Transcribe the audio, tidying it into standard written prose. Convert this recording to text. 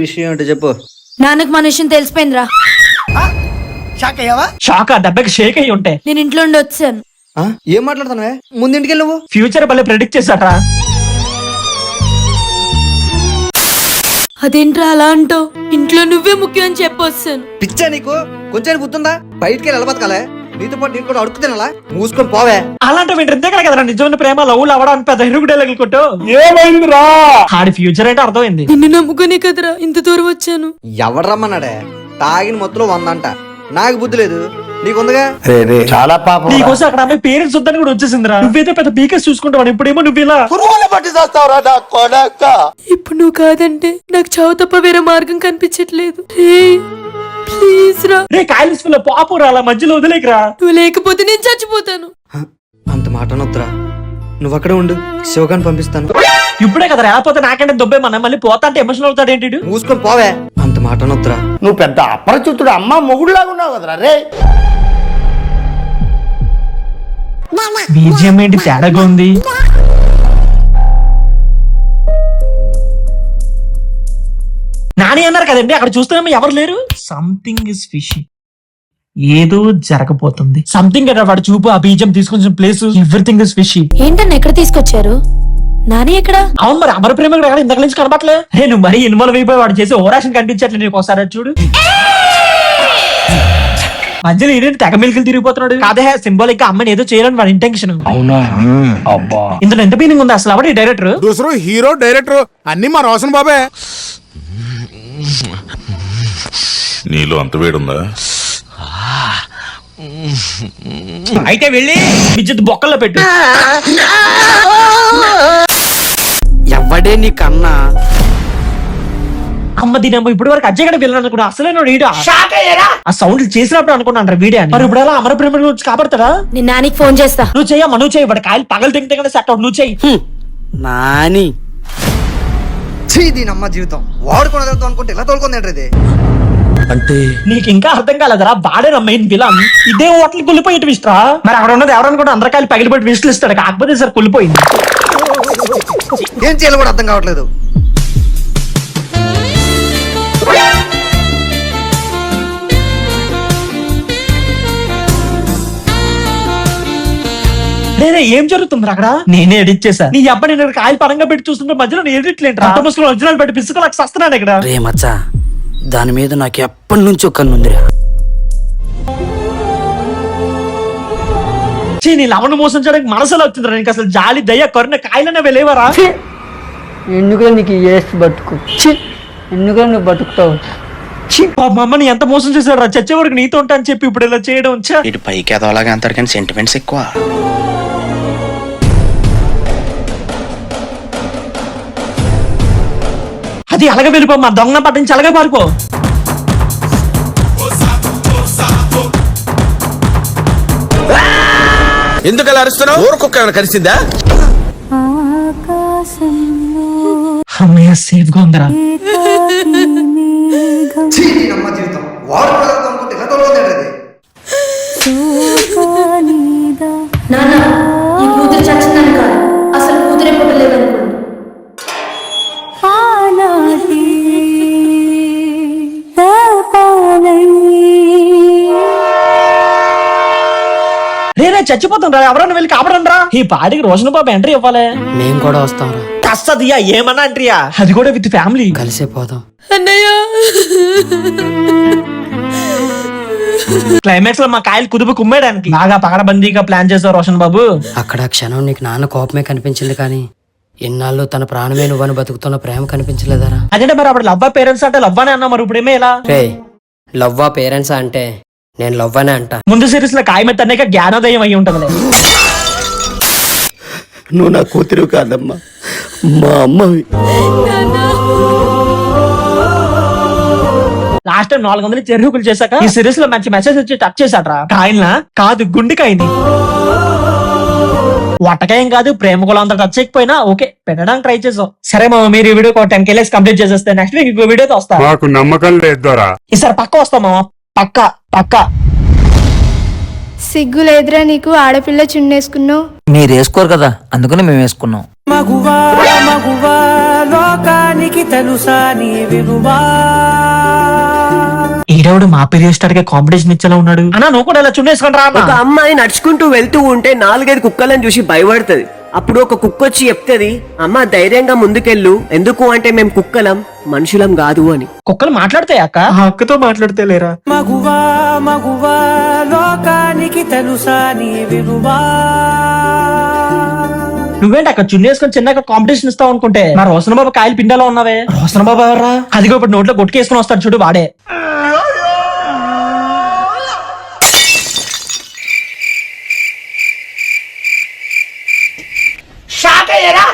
విషయం ఏంటో చెప్పు. నాన్నకు మన విషయం తెలిసిపోయిందిరా. షాక్ దెబ్బకి షేక్ అయ్యి ఉంటే. నేను ఇంట్లో ఉండి వచ్చాను. ఏం మాట్లాడుతున్నావే? ముందింటికి నువ్వు ఫ్యూచర్ భలే ప్రెడిక్ట్ చేశాడ్రా. అదేంట్రా అలా అంటావు? ఇంట్లో నువ్వే ముఖ్యం అని చెప్పొచ్చాను. పిచ్చా నీకు? కొంచెం గుర్తుందా? బయటికి వెళ్ళి బతకాలే. నీతో పాటు నేను కూడా అడుగు తినాలా? మూసుకొని పోవే. అలాంటి ఇంతే కదరా నిజమైన ప్రేమ లవ్ అవడానికి పెద్ద హిరుగు డైలాగులు కొట్టు. ఏమైందిరా? ఆడి ఫ్యూచర్ అంటే అర్థమైంది. నిన్ను నమ్ముకునే కదరా ఇంత దూరం వచ్చాను. ఎవడు రమ్మన్నాడే? తాగిన మొత్తంలో 100 అంట. నాకు బుద్ధి లేదు, నీకుందిగా. చాలా పాపం. నీకోసం అక్కడ అమ్మాయి పేరెంట్స్ వద్దని కూడా వచ్చేసిందిరా. నువ్వైతే పెద్ద పీకేస్ చూసుకుంటావు, ఇప్పుడేమో నువ్వు ఇలా ఇప్పుడు నువ్వు కాదంటే నాకు చావు తప్ప వేరే మార్గం కనిపించట్లేదు. ప్లీజ్ రా. రే కాయలు పాపు రా, అలా మధ్యలో వదిలేకరా. నువ్వు లేకపోతే నేను చచ్చిపోతాను. అంత మాట అనొద్దురా. నువ్వు అక్కడే ఉండు, శివగాన్ని పంపిస్తాను. ఇప్పుడే కదా రాకపోతే నాకంటే దొబ్బేమన్నా మళ్ళీ పోతా అంటే ఎమోషనల్ అవుతాడు ఏంటి? మూసుకొని పోవే. అంత మాట అనొద్దురా. నువ్వు పెద్ద అపరిచితుడు అమ్మ మొగుడులాగా ఉన్నావు కదరా రే. బీజిఎం ఏంటి తేడాగా ఉంది? నాని అన్నారు కదండి, అక్కడ చూస్తున్నామో ఎవరు లేరు. సంథింగ్ ఇస్ ఫిషీ, ఏదో జరగబోతుంది. సంథింగ్ కదా వాడు చూపు, ఆ బీజం తీసుకొచ్చిన ప్లేస్, ఎవ్రీథింగ్ ఇస్ ఫిషీ. ఏంటన్నా ఎక్కడ తీసుకొచ్చారు? నాని ఎక్కడ? అవును మరి అమర ప్రేమ ఎక్కడ? ఇంతకు నుంచి కనబట్లే. నువ్వు మరీ ఇన్వాల్వ్ అయిపోయి వాడు చేసి ఓవరాక్షన్ కనిపించట్లేదు నీకు. ఒకసారి చూడు, మధ్యలో ఏంటంటే తెగ మిల్కలు తిరిగిపోతున్నాడు. కాదే సింబాలిక్ గా అమ్మని ఏదో చేయాలని వాడి ఇంటెన్షన్. అవునా? అబ్బా, ఇందులో ఎంత మీనింగ్ ఉంది అసలు? అవన్నీ డైరెక్టర్ హీరో డైరెక్టర్ అన్ని మా రోషన్ బాబే. నీలో అంత వేడుందా? అయితే వెళ్ళి విద్యుత్ బొక్కల్లో పెట్టు. ఎవడే నీ కన్నా? అమ్మ దీనమ్మ ఇప్పటి వరకు అజ్జయ్ గడ వెళ్ళాను అనుకున్నా. అసలే వీడియో ఆ సౌండ్ చేసినప్పుడు అనుకున్నాను వీడియో. మరి ఇప్పుడు ఎలా అమర ప్రేమ గురించి కాపాడతాడా? నేను నానికి ఫోన్ చేస్తా. నువ్వు చెయ్యమ్మా, నువ్వు చెయ్యి. వాడు కాయలు పగలు తింటే కదా సెట్ అవుట్. నువ్వు చెయ్యి. నాని దీనమ్మ జీవితం వాడుకున్నది అనుకుంటే ఇలా తోలుకుంది అంటే నీకు ఇంకా అర్థం కాలేదరా? బాడేనా మెయిన్ విలన్. ఇదే హోటల్ కుళ్ళిపోయేటి విస్ట్రా. మరి అక్కడ ఉన్నది ఎవరనుకుంటే అందరికాయలు పగిలిపోయి విస్టులు ఇస్తాడు. కాకపోతే సార్ కుళ్ళిపోయింది. ఏం చేయాలో కూడా అర్థం కావట్లేదు. నేనే ఏం జరుగుతుంది అక్కడ? నేనే ఎడిట్ చేశా. నీ అబ్బాయి నేను కాయలు పరంగా పెట్టి చూస్తుంటే మధ్యలో నేను ఎడిట్ లేండి. ఒరిజినల్ పెట్టి పిసుకలకు వస్తున్నాను ఇక్కడ. రే మచ్చా, దాని మీద నాకు ఎప్పటి నుంచో కన్నుందిరా. నీ లవణ మోసం చేయడానికి మనసులో వచ్చిందిరా. నీకు అసలు జాలి దయ కరుణ కాయలనే వెళ్ళేవారా? ఎందుకు నీకు బతుకు? ఎందుకు నువ్వు బతుకుతావు? మమ్మల్ని ఎంత మోసం చేశాడు రా. చచ్చే వరకు నీతో ఉంటా అని చెప్పి ఇప్పుడు ఇలా చేయడం. ఇటు పైకి ఎదవలాగా అంటారు కానీ సెంటిమెంట్స్ ఎక్కువ. అది అలాగే వెళ్ళిపో, మా దొంగ పట్టించి అలాగే పారిపో. ఎందుకు అలా అరుస్తున్నావు? ఊరుకొక్క ఏమైనా కలిసిందా? అమ్మయ్య సేఫ్ గా ఉందరా. జీవితం వాడుకున్నది అనుకుంటే ఇలా తోలుకుంది. నాన్న ఈ కూతురు చచ్చిందని కాదు, అసలు కూతురే పుట్టలేదనుకోండి. రేరే చచ్చిపోతాం రా. ఎవరన్నా వెళ్ళి కాపాడండి రా. ఈ పాడికి రోషన్ బాబు ఎంట్రీ ఇవ్వాలి. మేము కూడా వస్తాం రా. కస్తదియా ఏమన్నా ఎంట్రీయా? అది కూడా విత్ ఫ్యామిలీ. కలిసే పోదాం అన్నయ్య. క్లైమాక్స్ లో మా కాయలు కుదుపు కుమ్మేయడానికి బాగా పకడబందీగా ప్లాన్ చేశారు రోషన్ బాబు. అక్కడ క్షణం నీకు నాన్న కోపమే కనిపించింది కానీ ఎన్నాళ్ళు తన ప్రాణమే నువ్వని బతుకుతున్న ప్రేమ కనిపించలేదరా? అదే మరి అప్పుడు లవ్వా పేరెంట్స్ అంటే లవ్వానే అన్నా, మరి ఇప్పుడేమే ఇలా? రే లవ్వా పేరెంట్స్ అంటే నేను లవ్వనే అంట. ముందు సిరీస్ లో కాయమెత్త అనేక జ్ఞానోదయం అయి ఉంటది. నువ్వు నా కూతురు కాదమ్మా, మా అమ్మవి. లాస్ట్ టైం 400 చెరుకులు చేశాక ఈ సిరీస్ లో మంచి మెసేజ్ వచ్చి టచ్ చేశాడ్రా. కాయల్నా కాదు గుండెకాయని. వటకాయం కాదు, ప్రేమ కూడా అంత టచ్ చేయకపోయినా ఓకే పెట్టడానికి ట్రై చేసాం. సరే మామ, మీరు ఈ వీడియో 10 KLs కంప్లీట్ చేసేస్తే నెక్స్ట్ వీక్ ఇంకో వీడియోతో వస్తా. మాకు నమ్మకం లేదు. ఈసారి పక్క వస్తాం మామ, పక్క పక్క. సిగ్గు లేదురా నీకు? ఆడపిల్ల చున్నేసుకున్నావు. మీరు వేసుకోరు కదా, అందుకని మేము వేసుకున్నాం. ఈడవుడు మా పీరియడ్ స్టార్ గా కాంపిటీషన్ ఇచ్చేలా ఉన్నాడు అన్నా నువ్వు కూడా ఇలా చున్నేసుకొని రా ఒక అమ్మాయి నడుచుకుంటూ వెళ్తూ ఉంటే 4-5 కుక్కలను చూసి భయపడుతుంది. అప్పుడు ఒక కుక్క వచ్చి చెప్తుంది, అమ్మ ధైర్యంగా ముందుకెళ్ళు, ఎందుకు అంటే మేము కుక్కలం మనుషులం కాదు అని. కుక్కలు మాట్లాడతాయి అక్క ఆ అక్కతో మాట్లాడితే లేరా నువ్వేంటి అక్కడ చున్నేసుకొని చిన్నగా కాంపిటీషన్ ఇస్తావు అనుకుంటే మా రోషన్ బాబు కాయలు పిండాలో ఉన్నావే రోషన్ బాబు ఎవర్రా అదిగో ఇప్పుడు నోట్లో కొట్టుకేసుకొని వస్తాడు చూడు వాడే